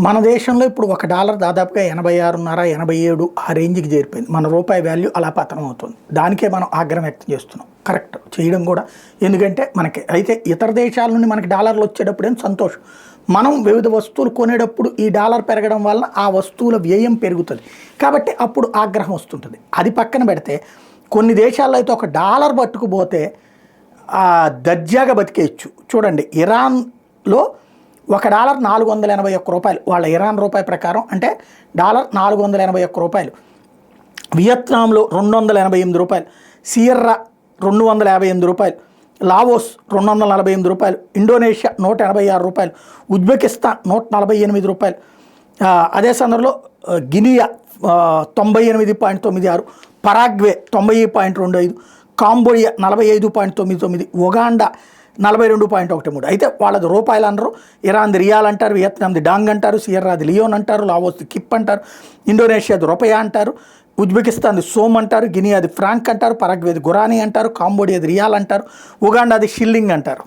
మన దేశంలో ఇప్పుడు $1 దాదాపుగా 86.5 87 ఆ రేంజ్కి చేరిపోయింది. మన రూపాయి వాల్యూ అలా పతనం అవుతుంది. దానికే మనం ఆగ్రహం వ్యక్తం చేస్తున్నాం. కరెక్ట్ చేయడం కూడా, ఎందుకంటే మనకి అయితే ఇతర దేశాల నుండి మనకి డాలర్లు వచ్చేటప్పుడు ఏం సంతోషం. మనం వివిధ వస్తువులు కొనేటప్పుడు ఈ డాలర్ పెరగడం వల్ల ఆ వస్తువుల వ్యయం పెరుగుతుంది. కాబట్టి అప్పుడు ఆగ్రహం వస్తుంటుంది. అది పక్కన పెడితే కొన్ని దేశాల్లో అయితే $1 పట్టుకుపోతే దర్జాగా బతికేయచ్చు. చూడండి, ఇరాన్లో $1 481 వాళ్ళ ఇరాన్ రూపాయి ప్రకారం, అంటే డాలర్ $481. వియత్నాంలో $288, సియర్రా $258, లావోస్ $248, ఇండోనేషియా $186, ఉజ్బెకిస్తాన్ $148, అదే సందర్భంలో గినియా 98.96, పరాగ్వే 90.25, కాంబోడియా 45.99, ఉగాండా 42.13. అయితే వాళ్ళది రూపాయలు అనరు. ఇరాన్ది రియాల్ అంటారు, వియత్నాంది డాంగ్ అంటారు, సియర్రాది లియోన్ అంటారు, లావోస్ది కిప్ అంటారు, ఇండోనేషియాది రూపాయ అంటారు, ఉజ్బెకిస్తాన్ది సోమ్ అంటారు, గినియాది ఫ్రాంక్ అంటారు, పరాగ్వేది గురానీ అంటారు, కాంబోడియాది రియాల్ అంటారు, ఉగాండాది షిల్లింగ్ అంటారు.